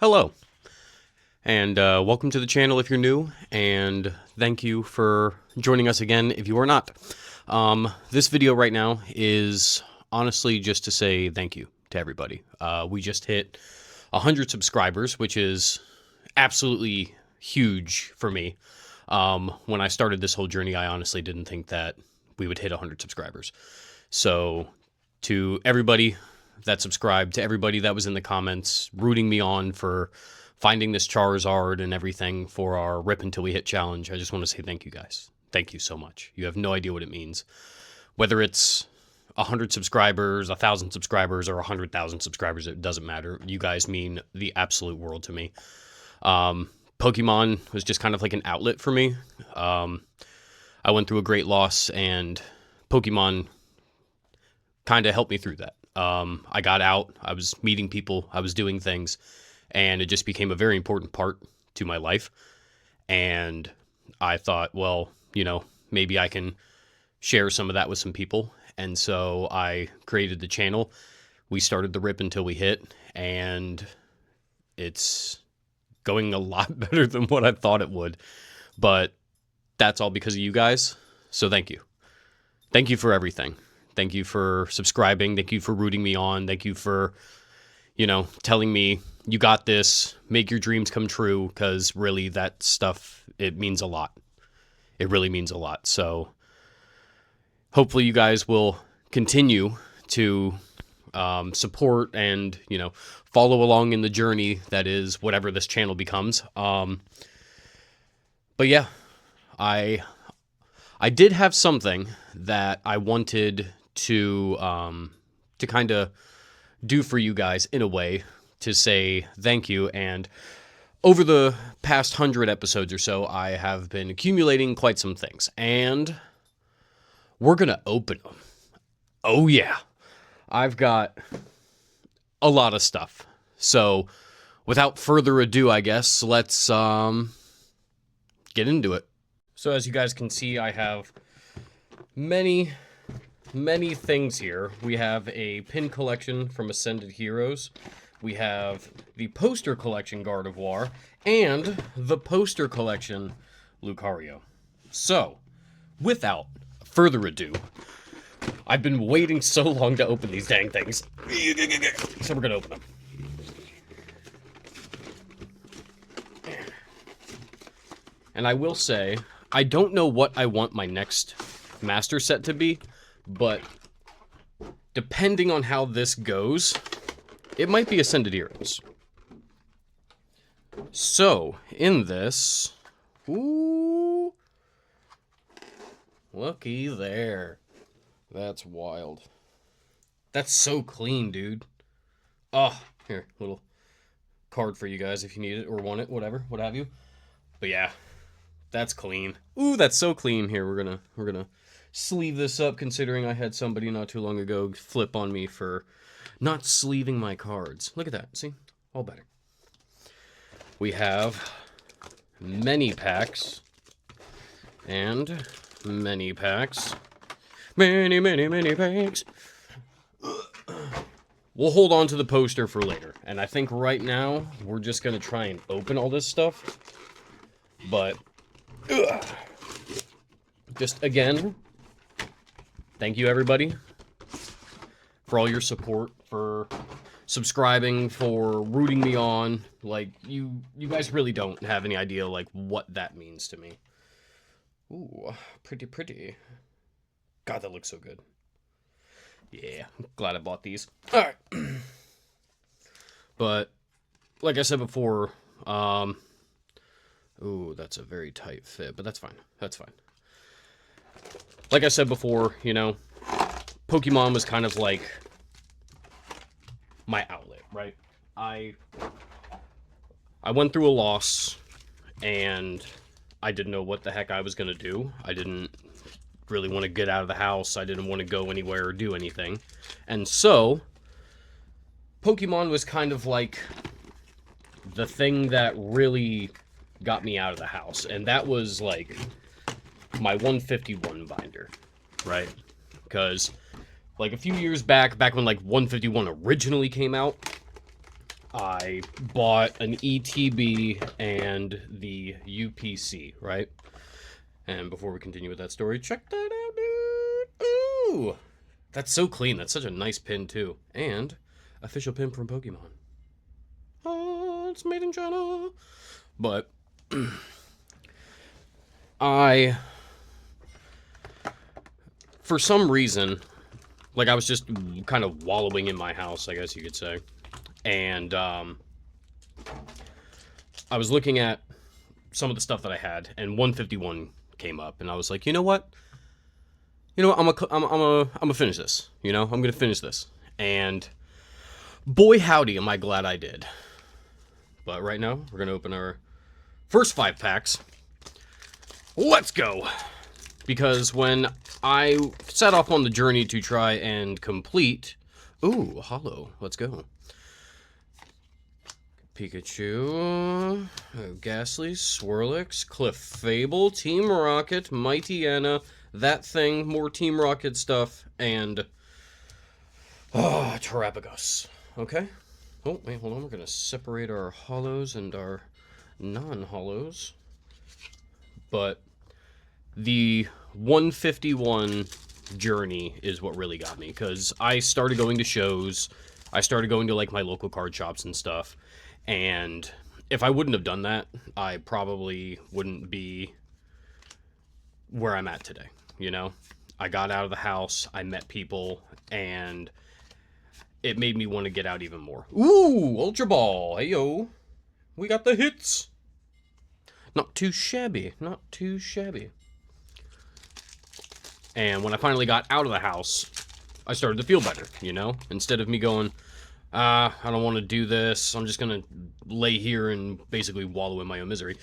Hello, and welcome to the channel if you're new, and thank you for joining us again if you are not. This video right now is honestly just to say thank you to everybody. We just hit 100 subscribers, which is absolutely huge for me. When I started this whole journey, I honestly didn't think that we would hit 100 subscribers. So to everybody that subscribed, to everybody that was in the comments rooting me on for finding this Charizard and everything for our Rip Until We Hit challenge, I just want to say thank you guys. Thank you so much. You have no idea what it means. Whether it's 100 subscribers, 1,000 subscribers, or 100,000 subscribers, it doesn't matter. You guys mean the absolute world to me. Pokemon was just kind of like an outlet for me. I went through a great loss, and Pokemon kind of helped me through that. I got out, I was meeting people, I was doing things, and it just became a very important part to my life. And I thought, well, maybe I can share some of that with some people. And so I created the channel. We started the Rip Until We Hit, and it's going a lot better than what I thought it would. But that's all because of you guys. So thank you. Thank you for everything. Thank you for subscribing. Thank you for rooting me on. Thank you for, telling me you got this, make your dreams come true, because really that stuff, it means a lot. It really means a lot. So hopefully you guys will continue to support and, follow along in the journey that is whatever this channel becomes. But yeah, I did have something that I wanted to kind of do for you guys in a way to say thank you. And over the past 100 episodes or so, I have been accumulating quite some things, and we're going to open them. Oh yeah. I've got a lot of stuff. So without further ado, I guess, let's get into it. So as you guys can see, I have many things here. We have a pin collection from Ascended Heroes. We have the poster collection Gardevoir, and the poster collection Lucario. So, without further ado, I've been waiting so long to open these dang things. So we're gonna open them. And I will say, I don't know what I want my next master set to be, but depending on how this goes, it might be Ascended Heroes. So, in this, ooh, looky there. That's wild. That's so clean, dude. Oh, here, little card for you guys if you need it or want it, whatever, what have you. But yeah, that's clean. Ooh, that's so clean. Here, we're gonna sleeve this up, considering I had somebody not too long ago flip on me for not sleeving my cards. Look at that. See? All better. We have many packs and many packs. Many packs. We'll hold on to the poster for later. And I think right now we're just going to try and open all this stuff. But just again, thank you everybody for all your support, for subscribing, for rooting me on. Like, you guys really don't have any idea, like, what that means to me. Ooh, pretty. God, that looks so good. Yeah, I'm glad I bought these. Alright. But, like I said before, ooh, that's a very tight fit, but that's fine. That's fine. Like I said before, Pokemon was kind of like my outlet, right? I went through a loss, and I didn't know what the heck I was going to do. I didn't really want to get out of the house. I didn't want to go anywhere or do anything. And so, Pokemon was kind of like the thing that really got me out of the house. And that was like my 151 binder, right? Because like a few years back when like 151 originally came out, I bought an ETB and the UPC, right? And before we continue with that story, check that out, dude. Ooh, that's so clean. That's such a nice pin, too. And official pin from Pokemon. Oh, it's made in China. But for some reason, like, I was just kind of wallowing in my house, I guess you could say. And I was looking at some of the stuff that I had, and 151 came up, and I was like, you know what? I'm gonna finish this. I'm gonna finish this. And boy howdy, am I glad I did. But right now, we're gonna open our first 5 packs. Let's go! Because when I set off on the journey to try and complete... Ooh, holo. Let's go. Pikachu, Ghastly, Swirlix, Clefable, Team Rocket, Mightyena, that thing, more Team Rocket stuff, and Terapagos. Okay. Oh, wait, hold on. We're going to separate our holos and our non-holos. But the 151 journey is what really got me, because I started going to shows. I started going to, like, my local card shops and stuff. And if I wouldn't have done that, I probably wouldn't be where I'm at today, I got out of the house, I met people, and it made me want to get out even more. Ooh, Ultra Ball, hey yo, we got the hits. Not too shabby, not too shabby. And when I finally got out of the house, I started to feel better, Instead of me going... I don't want to do this. I'm just going to lay here and basically wallow in my own misery.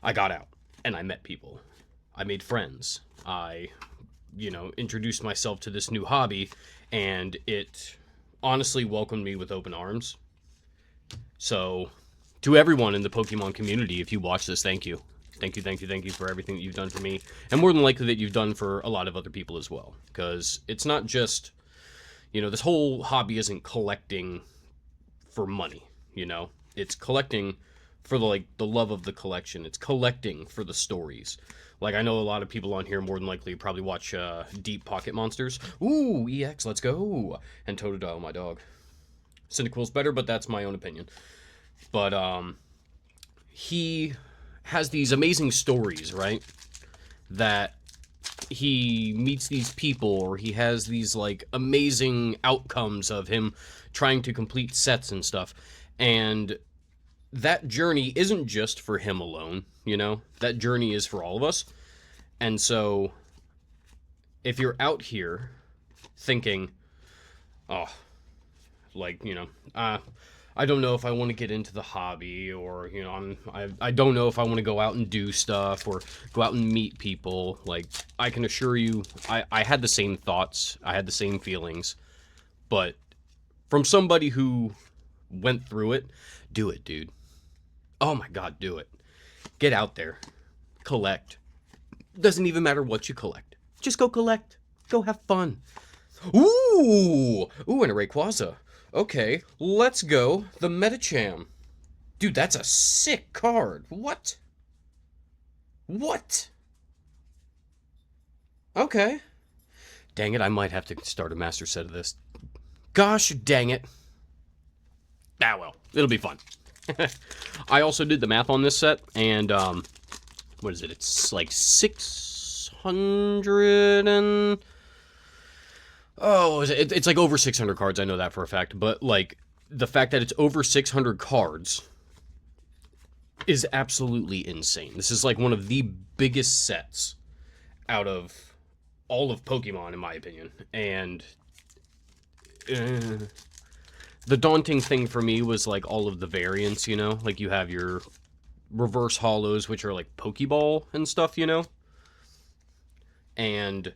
I got out, and I met people. I made friends. I, introduced myself to this new hobby, and it honestly welcomed me with open arms. So, to everyone in the Pokemon community, if you watch this, thank you. Thank you for everything that you've done for me. And more than likely that you've done for a lot of other people as well. Because it's not just... this whole hobby isn't collecting for money, It's collecting for the love of the collection. It's collecting for the stories. Like, I know a lot of people on here more than likely probably watch Deep Pocket Monsters. Ooh, EX, let's go. And Totodile, my dog. Cyndaquil's better, but that's my own opinion. But he has these amazing stories, right? That he meets these people, or he has these, like, amazing outcomes of him trying to complete sets and stuff. And that journey isn't just for him alone, That journey is for all of us. And so, if you're out here thinking, I don't know if I want to get into the hobby, or, I don't know if I want to go out and do stuff, or go out and meet people. Like, I can assure you, I had the same thoughts, I had the same feelings, but from somebody who went through it, do it, dude. Oh my God, do it. Get out there. Collect. Doesn't even matter what you collect. Just go collect. Go have fun. Ooh, and a Rayquaza. Okay, let's go. The Medicham. Dude, that's a sick card. What? Okay. Dang it, I might have to start a master set of this. Gosh dang it. Ah, well, it'll be fun. I also did the math on this set, and, what is it? It's like 600 and... Oh, it's like over 600 cards, I know that for a fact, but, like, the fact that it's over 600 cards is absolutely insane. This is, like, one of the biggest sets out of all of Pokemon, in my opinion, and the daunting thing for me was, like, all of the variants, Like, you have your reverse holos, which are, like, Pokeball and stuff, And,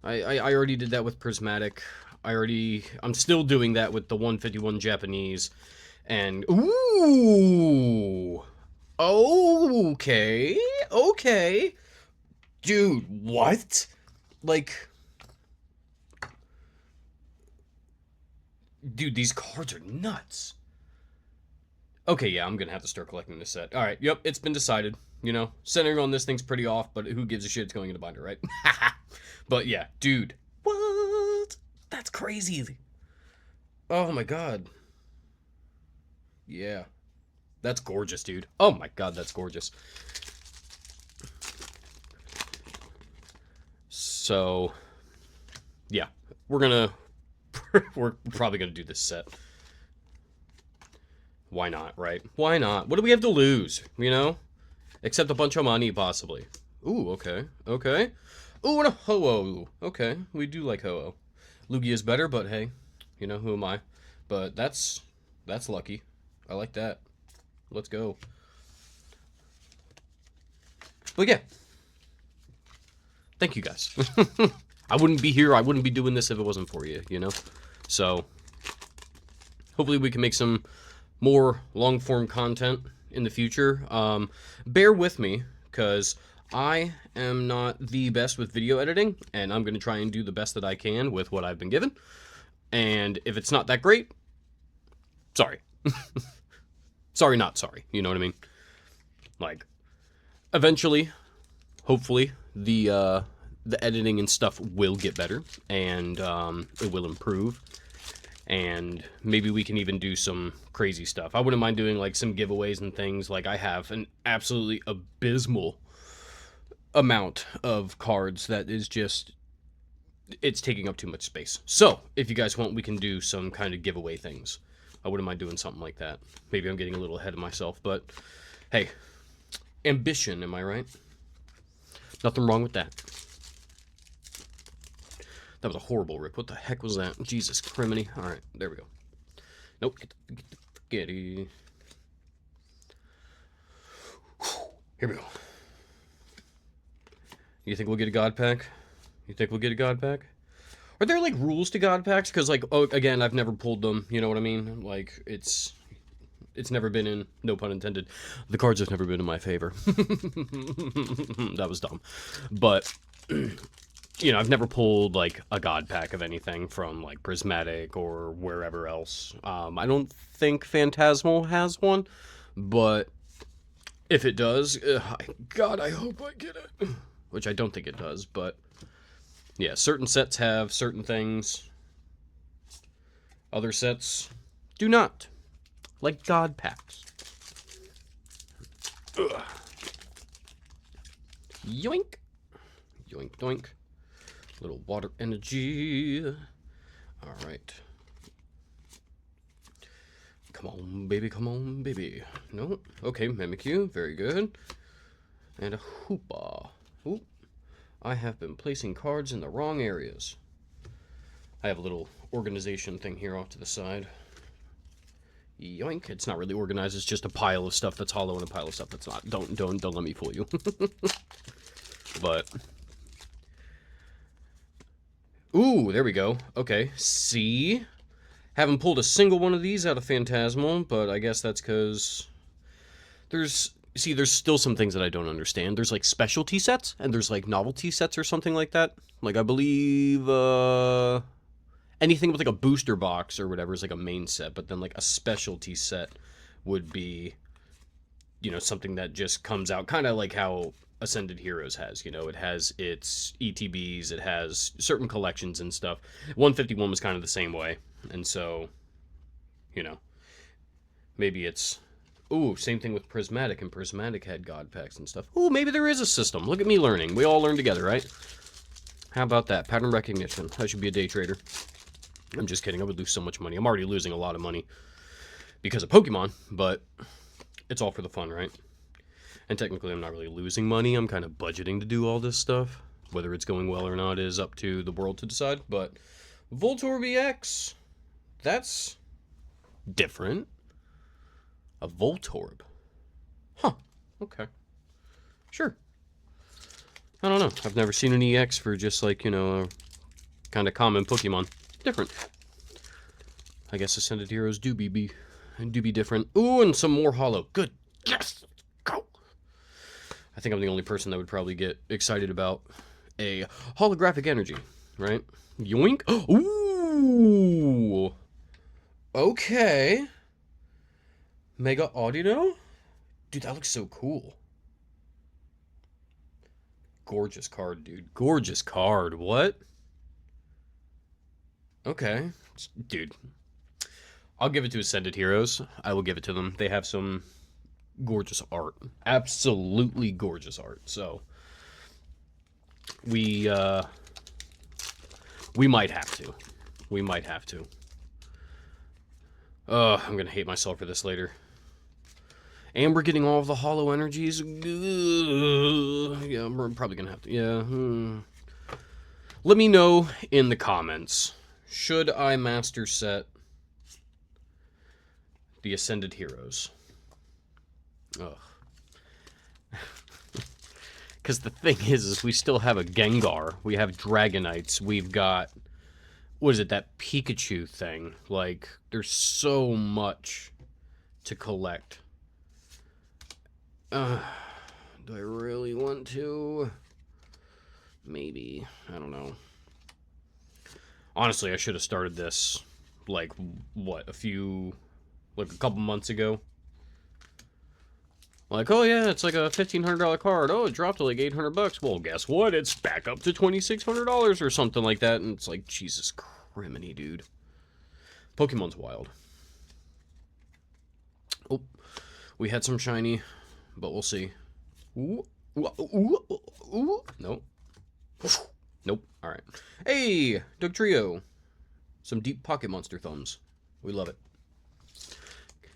I already did that with Prismatic. I'm still doing that with the 151 Japanese. And, ooh! Okay. Dude, what? Like, Dude, these cards are nuts. Okay, yeah, I'm gonna have to start collecting this set. All right, yep, it's been decided. You know, centering on this thing's pretty off, but who gives a shit? It's going in a binder, right? But yeah, dude, what? That's crazy. Oh my god. Yeah, that's gorgeous, dude. Oh my god, that's gorgeous. So, yeah, we're probably gonna do this set. Why not, right? Why not? What do we have to lose, you know? Except a bunch of money, possibly. Ooh, okay, okay. Ooh, and a Ho-Oh. Okay, we do like Ho-Oh. Lugia is better, but hey, you know, who am I? But that's lucky. I like that. Let's go. But yeah. Thank you, guys. I wouldn't be here, I wouldn't be doing this if it wasn't for you, you know? So, hopefully we can make some more long-form content in the future. Bear with me, because I am not the best with video editing, and I'm going to try and do the best that I can with what I've been given. And if it's not that great, sorry. Sorry, not sorry. You know what I mean? Like, eventually, hopefully, the editing and stuff will get better, and it will improve. And maybe we can even do some crazy stuff. I wouldn't mind doing like some giveaways and things. Like, I have an absolutely abysmal amount of cards that is just, it's taking up too much space. So if you guys want, we can do some kind of giveaway things. I wouldn't mind doing something like that. Maybe I'm getting a little ahead of myself, but hey, ambition, am I right? Nothing wrong with that. That was a horrible rip. What the heck was that? Jesus criminy. Alright, there we go. Nope. Get the spaghetti. Here we go. You think we'll get a God pack? You think we'll get a God pack? Are there, like, rules to God packs? Because, like, oh, again, I've never pulled them. You know what I mean? Like, it's never been in, no pun intended. The cards have never been in my favor. That was dumb. But... you know, I've never pulled, like, a God pack of anything from, like, Prismatic or wherever else. I don't think Phantasmal has one, but if it does, God, I hope I get it. Which I don't think it does, but yeah, certain sets have certain things. Other sets do not. Like God packs. Ugh. Yoink. Yoink, doink. Little water energy. Alright. Come on, baby, come on, baby. No? Okay, Mimikyu, very good. And a Hoopa. Oop. I have been placing cards in the wrong areas. I have a little organization thing here off to the side. Yoink. It's not really organized, it's just a pile of stuff that's hollow and a pile of stuff that's not. Don't let me fool you. But... ooh, there we go. Okay, C. Haven't pulled a single one of these out of Phantasmal, but I guess that's because there's still some things that I don't understand. There's, like, specialty sets, and there's, like, novelty sets or something like that. Like, I believe, anything with, like, a booster box or whatever is, like, a main set, but then, like, a specialty set would be, you know, something that just comes out, kind of like how Ascended Heroes has, you know, it has its ETBs, it has certain collections and stuff. 151 was kind of the same way, and so, you know, maybe it's, ooh, same thing with Prismatic, and Prismatic had God packs and stuff. Ooh, maybe there is a system. Look at me learning. We all learn together, right? How about that? Pattern recognition. I should be a day trader. I'm just kidding. I would lose so much money. I'm already losing a lot of money because of Pokemon, but it's all for the fun, right? And technically, I'm not really losing money. I'm kind of budgeting to do all this stuff. Whether it's going well or not is up to the world to decide. But Voltorb EX, that's different. A Voltorb. Huh. Okay. Sure. I don't know. I've never seen an EX for just, like, you know, a kind of common Pokemon. Different. I guess Ascended Heroes do be different. Ooh, and some more hollow. Good. Yes! Go! I think I'm the only person that would probably get excited about a holographic energy, right? Yoink! Ooh! Okay. Mega Audino? Dude, that looks so cool. Gorgeous card, dude. Gorgeous card. What? Okay. Dude. I'll give it to Ascended Heroes. I will give it to them. They have some gorgeous art. Absolutely gorgeous art. So we might have to. We might have to. I'm gonna hate myself for this later. And we're getting all of the hollow energies. Yeah, we're probably gonna have to. Yeah. Let me know in the comments. Should I master set the Ascended Heroes? Ugh. Because the thing is we still have a Gengar. We have Dragonites. We've got... What is it? That Pikachu thing. Like, there's so much to collect. Do I really want to? Maybe. I don't know. Honestly, I should have started this, like, what, a couple months ago. Like, oh yeah, it's like a $1,500 card. Oh, it dropped to like $800. Well, guess what? It's back up to $2,600 or something like that. And it's like, Jesus criminy, dude. Pokemon's wild. Oh, we had some shiny, but we'll see. Ooh, ooh, ooh, ooh. Nope. Nope. All right. Hey, Dugtrio. Some deep pocket monster thumbs. We love it.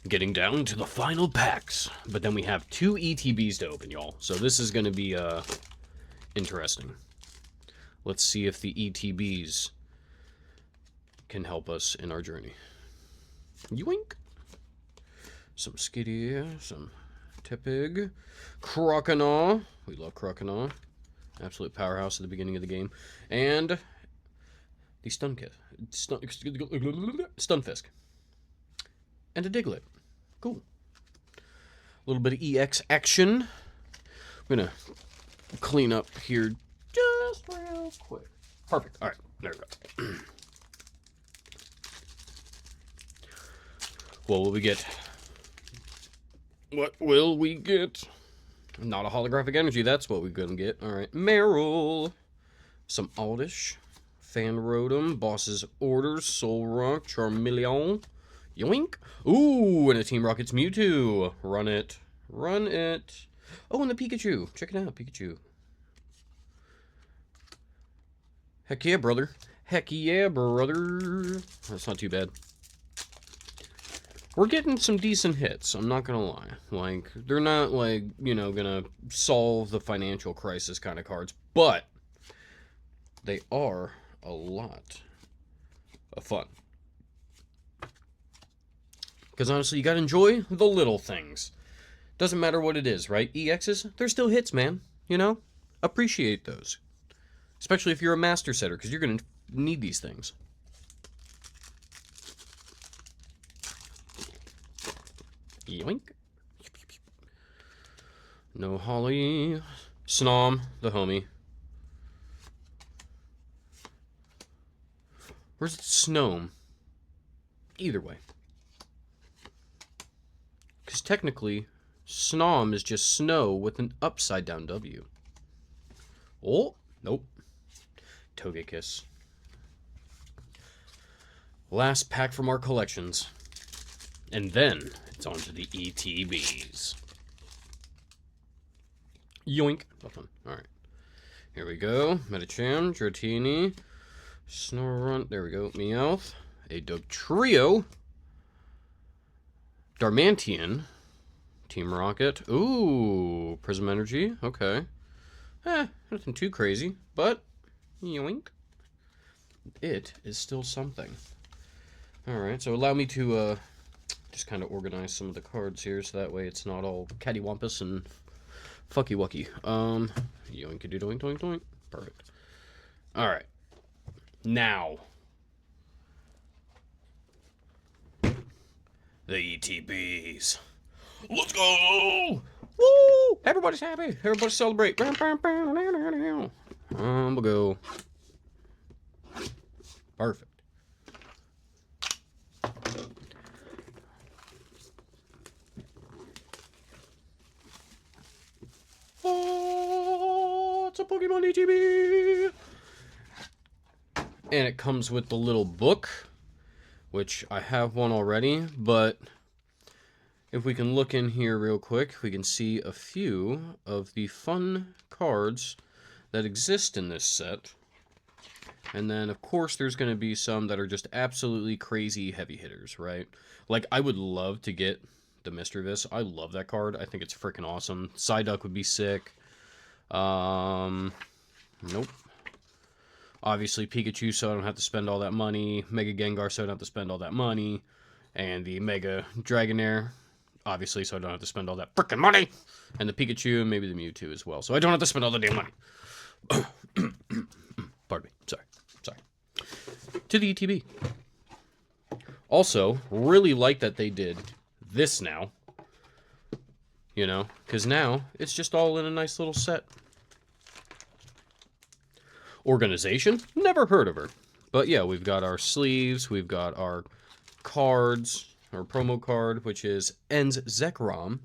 Getting down to the final packs. But then we have 2 ETBs to open, y'all. So this is going to be interesting. Let's see if the ETBs can help us in our journey. Yoink. Some Skitty, some Tepig, Croconaw. We love Croconaw. Absolute powerhouse at the beginning of the game. And the Stunfisk. And a Diglett. Cool. A little bit of EX action. I'm going to clean up here just real quick. Perfect. All right. There we go. What will we get? What will we get? Not a holographic energy. That's what we're going to get. All right. Meryl. Some Oddish. Fanrodom. Boss's Orders. Solrock. Charmeleon. Yoink. Ooh, and a Team Rocket's Mewtwo. Run it. Run it. Oh, and the Pikachu. Check it out, Pikachu. Heck yeah, brother. Heck yeah, brother. That's not too bad. We're getting some decent hits, I'm not gonna lie. Like, they're not, like, you know, gonna solve the financial crisis kind of cards, but they are a lot of fun. Because honestly, you gotta enjoy the little things. Doesn't matter what it is, right? EXs, they're still hits, man. You know? Appreciate those. Especially if you're a master setter, because you're gonna need these things. Yoink. No Holly. Snom, the homie. Where's Snom? Either way. Because technically, Snom is just snow with an upside down W. Oh, nope. Togekiss. Last pack from our collections. And then it's on to the ETBs. Yoink. Nothing. Alright. Here we go. Medicham, Dratini, Snorunt. There we go. Meowth. A Dugtrio. Darmanitan. Team Rocket. Ooh. Prism Energy. Okay. Nothing too crazy. But, yoink. It is still something. Alright, so allow me to just kind of organize some of the cards here so that way it's not all cattywampus and fucky wucky. Yoinkity doink doink doink. Perfect. Alright. Now. The ETBs. Let's go! Woo! Everybody's happy. Everybody celebrate. We'll go. Perfect. Oh, it's a Pokemon ETB! And it comes with the little book, which I have one already, but if we can look in here real quick, we can see a few of the fun cards that exist in this set. And then, of course, there's going to be some that are just absolutely crazy heavy hitters, right? Like, I would love to get the Misdreavus. I love that card. I think it's freaking awesome. Psyduck would be sick. Nope. Obviously, Pikachu, so I don't have to spend all that money. Mega Gengar, so I don't have to spend all that money. And the Mega Dragonair, obviously, so I don't have to spend all that freaking money. And the Pikachu, and maybe the Mewtwo as well. So I don't have to spend all the damn money. Pardon me. Sorry. To the ETB. Also, really like that they did this now. You know, because now it's just all in a nice little set. Organization? Never heard of her. But yeah, we've got our sleeves, we've got our cards, our promo card, which is Ends Zekrom,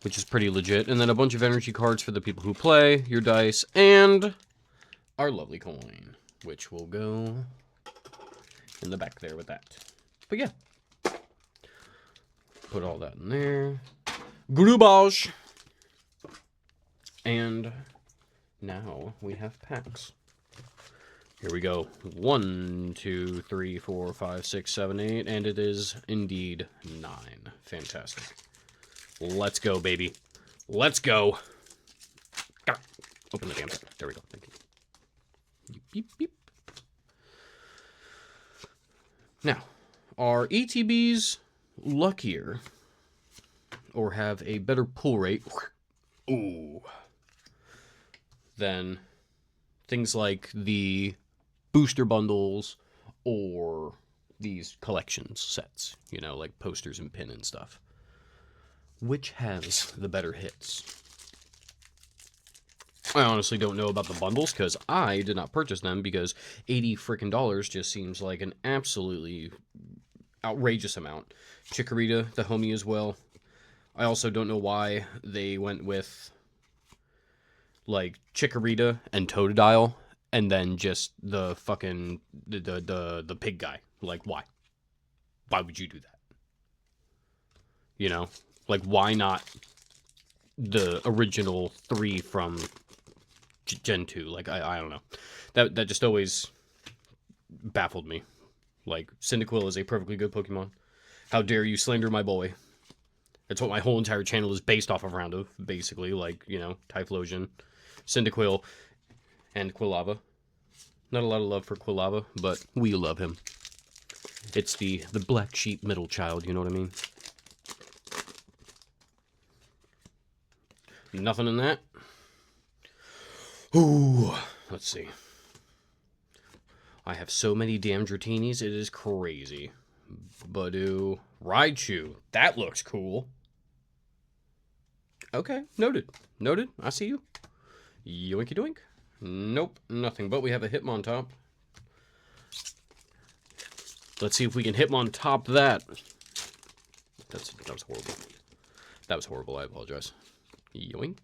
which is pretty legit, and then a bunch of energy cards for the people who play, your dice, and our lovely coin, which will go in the back there with that. But yeah, put all that in there. Grubage! And now we have packs. Here we go. 1, 2, 3, 4, 5, 6, 7, 8, and it is indeed 9. Fantastic. Let's go, baby. Let's go. Open the damn thing. There we go. Thank you. Beep, beep. Now, are ETBs luckier or have a better pull rate than things like the booster bundles or these collections sets, you know, like posters and pin and stuff? Which has the better hits? I honestly don't know about the bundles because I did not purchase them because $80 frickin' just seems like an absolutely outrageous amount. Chikorita, the homie as well. I also don't know why they went with like Chikorita and Totodile and then just the fucking the pig guy. Like, why? Why would you do that? You know? Like, why not the original 3 from Gen 2? Like, I don't know. That just always baffled me. Like, Cyndaquil is a perfectly good Pokemon. How dare you slander my boy? That's what my whole entire channel is based off of around of, basically. Like, you know, Typhlosion, Cyndaquil, and Quilava. Not a lot of love for Quilava, but we love him. It's the black sheep middle child, you know what I mean? Nothing in that. Ooh, let's see. I have so many damn Dratinis, it is crazy. Badoo. Raichu. That looks cool. Okay, noted. Noted. I see you. Yoinky doink. Nope, nothing. But we have a Hitmontop. Let's see if we can Hitmontop that. That was horrible. That was horrible. I apologize. Yoink.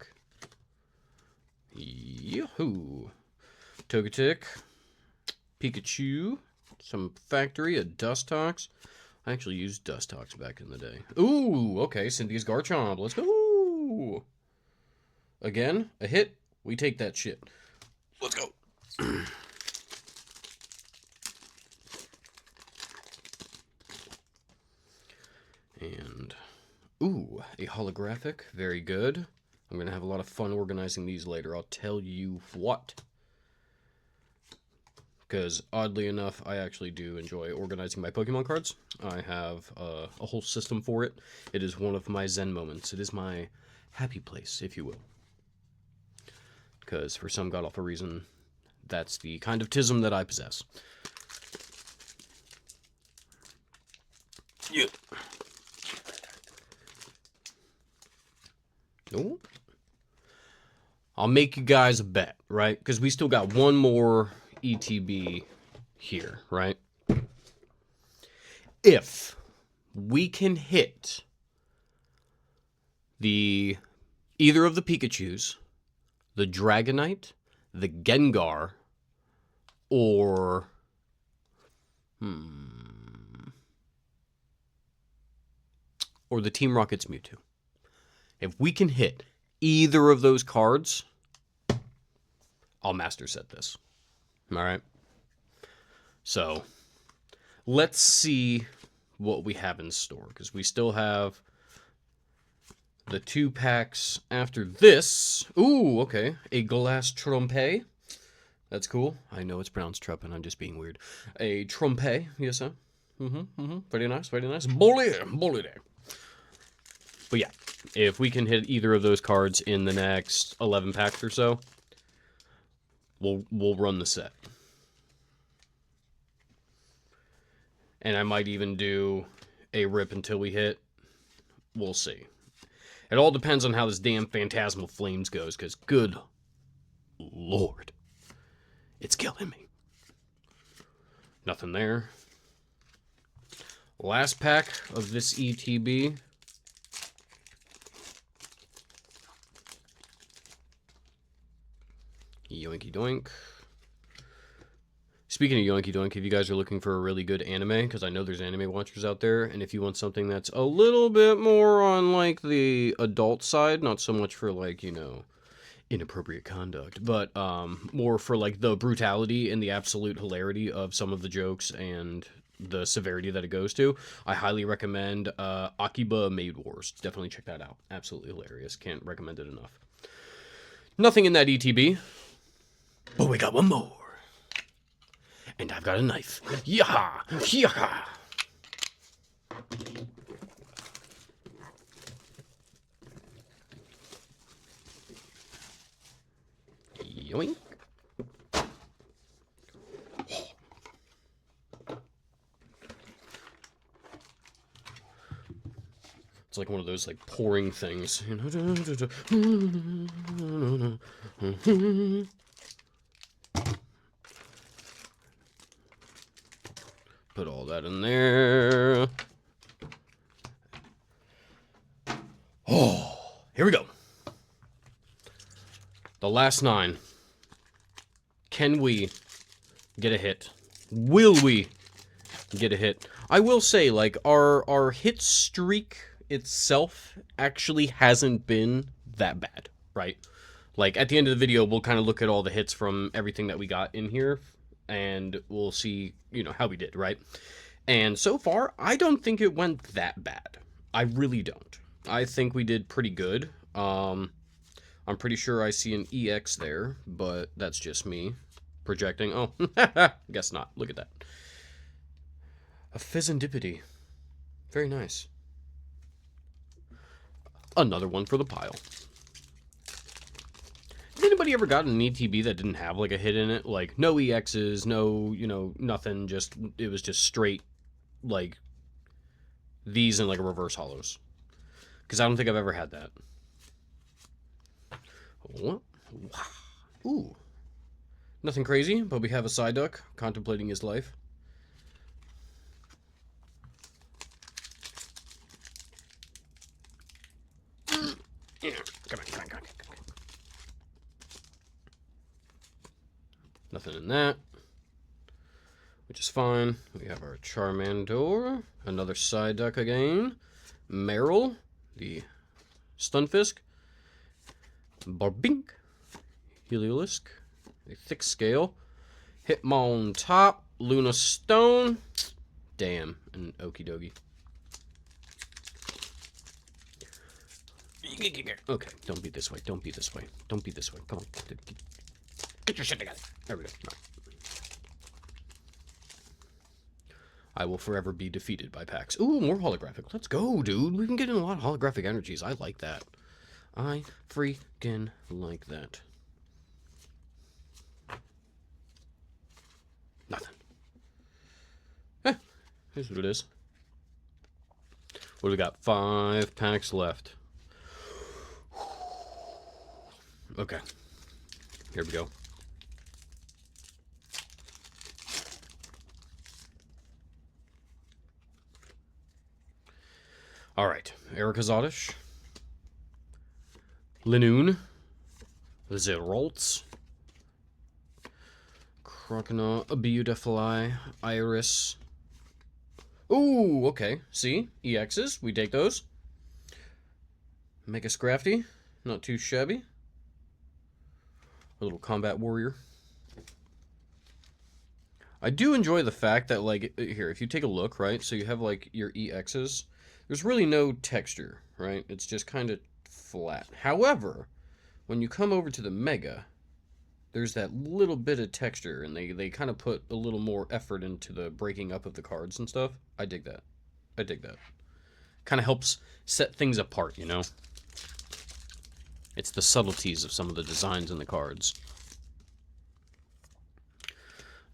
Yahoo. Togetic. Pikachu. Some Factory. A Dustox. I actually used Dustox back in the day. Ooh, okay. Cynthia's Garchomp. Let's go. Again, a hit. We take that shit. Let's go. And, ooh, a holographic. Very good. I'm going to have a lot of fun organizing these later. I'll tell you what. Because, oddly enough, I actually do enjoy organizing my Pokemon cards. I have a whole system for it. It is one of my Zen moments. It is my happy place, if you will. Because, for some god-awful reason, that's the kind of tism that I possess. Yeah. Oh. I'll make you guys a bet, right? Because we still got one more ETB here, right? If we can hit the either of the Pikachus, the Dragonite, the Gengar, or or the Team Rocket's Mewtwo. If we can hit either of those cards, I'll master set this. All right. So let's see what we have in store, because we still have the 2 packs after this. Ooh, okay. A Glass Trompe. That's cool. I know it's pronounced Trupp, and I'm just being weird. A Trompe, yes, sir. Very nice, very nice. Bully there. But yeah, if we can hit either of those cards in the next 11 packs or so, we'll run the set. And I might even do a rip until we hit. We'll see. It all depends on how this damn Phantasmal Flames goes, because good Lord, it's killing me. Nothing there. Last pack of this ETB. Yoinky doink. Speaking of Yoinky Doink, if you guys are looking for a really good anime, because I know there's anime watchers out there, and if you want something that's a little bit more on, like, the adult side, not so much for, like, you know, inappropriate conduct, but more for, like, the brutality and the absolute hilarity of some of the jokes and the severity that it goes to, I highly recommend Akiba Maid Wars. Definitely check that out. Absolutely hilarious. Can't recommend it enough. Nothing in that ETB, but we got one more. And I've got a knife. Yaha! Yaha! Yoink. It's like one of those, like, pouring things. Put all that in there. Oh, here we go. The last 9. Can we get a hit? Will we get a hit? I will say, like, our hit streak itself actually hasn't been that bad, right? Like, at the end of the video, we'll kind of look at all the hits from everything that we got in here, and we'll see, you know, how we did, right? And so far, I don't think it went that bad. I really don't. I think we did pretty good. I'm pretty sure I see an EX there, but that's just me projecting. Oh, guess not. Look at that. A Fizandipity. Very nice. Another one for the pile. Has anybody ever gotten an ETB that didn't have, like, a hit in it? Like, no EXs, no, you know, nothing, just, it was just straight, like, these and, like, reverse hollows. Because I don't think I've ever had that. What? Wow. Ooh. Nothing crazy, but we have a Psyduck contemplating his life. Yeah, come on. Nothing in that, which is fine. We have our Charmander, another Psyduck again, Meryl, the Stunfisk, Barbink, Heliolisk, a Thick Scale, Hitmon top, Luna Stone, damn, and Okie Dokie. Okay, don't be this way. Don't be this way. Don't be this way. Come on. Get your shit together. There we go. Right. I will forever be defeated by packs. Ooh, more holographic. Let's go, dude. We can get in a lot of holographic energies. I like that. I freaking like that. Nothing. Here's what it is. What do we got? 5 packs left. Okay. Here we go. All right. Erika Zodish. Linoon. Zeroltz. Croconaw. Beautifly. Iris. Ooh, okay. See? EXs. We take those. Mega Scrafty. Not too shabby. A little Combat Warrior. I do enjoy the fact that, like, here, if you take a look, right, so you have, like, your EXs, there's really no texture, right? It's just kind of flat. However, when you come over to the Mega, there's that little bit of texture, and they kind of put a little more effort into the breaking up of the cards and stuff. I dig that. I dig that. Kind of helps set things apart, you know? It's the subtleties of some of the designs in the cards.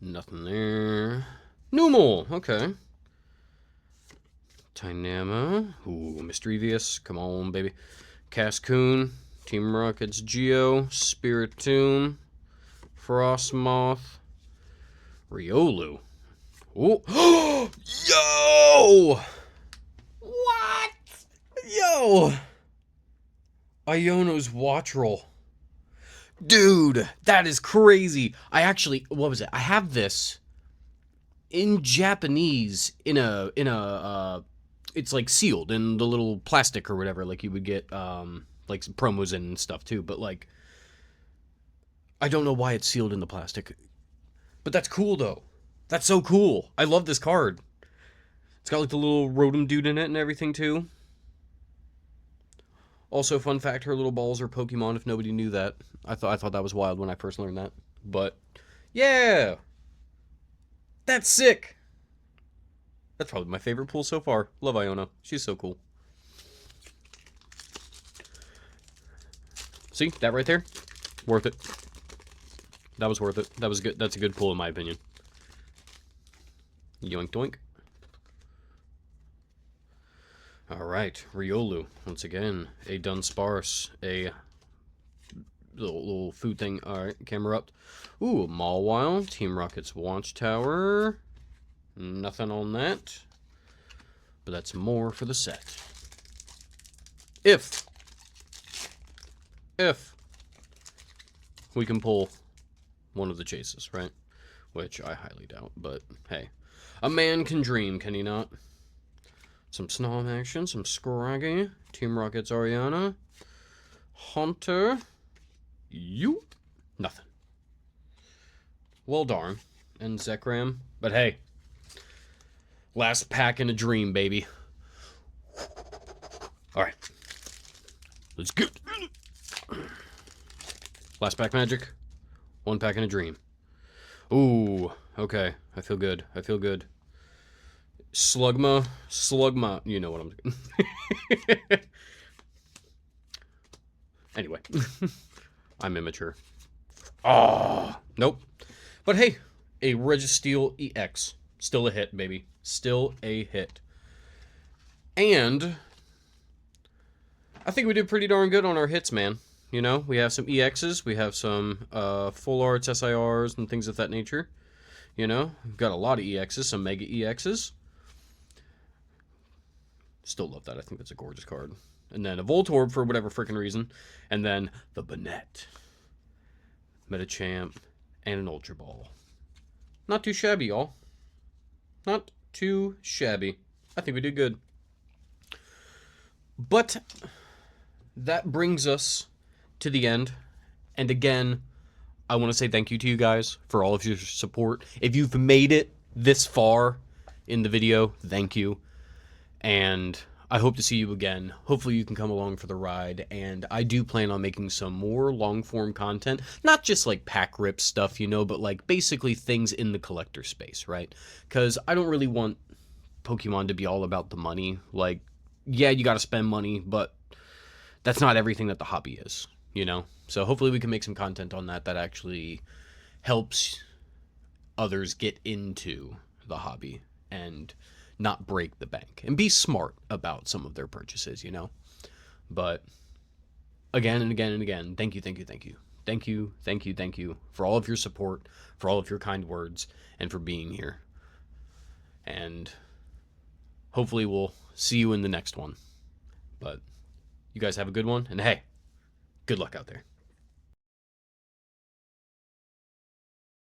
Nothing there. Numel, okay. Tynama. Ooh, Mischievous. Come on, baby. Cascoon. Team Rockets. Geo. Spiritomb. Frostmoth. Riolu. Ooh. Yo! What? Yo! Iono's Watch Roll. Dude, that is crazy. I actually, what was it? I have this in Japanese in a it's like sealed in the little plastic or whatever, like you would get like some promos and stuff too, but like I don't know why it's sealed in the plastic. But that's cool though. That's so cool. I love this card. It's got like the little Rotom dude in it and everything too. Also, fun fact, her little balls are Pokemon, if nobody knew that. I thought that was wild when I first learned that. But, yeah! That's sick! That's probably my favorite pool so far. Love Iona. She's so cool. See? That right there? Worth it. That was worth it. That was good. That's a good pool in my opinion. Yoink doink. Alright, Riolu. Once again, a Dunsparce, a little food thing. Alright, camera up. Ooh, Mawile, Team Rocket's Watchtower. Nothing on that. But that's more for the set. If we can pull one of the chases, right? Which I highly doubt, but hey. A man can dream, can he not? Some Snom action, some Scraggy, Team Rocket's Ariana, Hunter, you, nothing. Well darn, and Zekrom, but hey, last pack in a dream, baby. Alright, let's get it. Last pack magic, one pack in a dream. Ooh, okay, I feel good, I feel good. Slugma, you know what I'm doing. Anyway, I'm immature. Oh, nope. But hey, a Registeel EX. Still a hit, baby. Still a hit. And I think we did pretty darn good on our hits, man. You know, we have some EXs, we have some full arts, SIRs, and things of that nature. You know, we've got a lot of EXs, some Mega EXs. Still love that. I think that's a gorgeous card. And then a Voltorb for whatever freaking reason. And then the Banette. Metachamp. And an Ultra Ball. Not too shabby, y'all. Not too shabby. I think we did good. But that brings us to the end. And again, I want to say thank you to you guys for all of your support. If you've made it this far in the video, thank you. And I hope to see you again. Hopefully you can come along for the ride. And I do plan on making some more long-form content. Not just like pack rip stuff, you know, but like basically things in the collector space, right? Because I don't really want Pokemon to be all about the money. Like, yeah, you got to spend money, but that's not everything that the hobby is, you know? So hopefully we can make some content on that that actually helps others get into the hobby and not break the bank and be smart about some of their purchases, you know. But again and again and again, thank you for all of your support, for all of your kind words, and for being here. And hopefully we'll see you in the next one. But you guys have a good one, and hey, Good luck out there.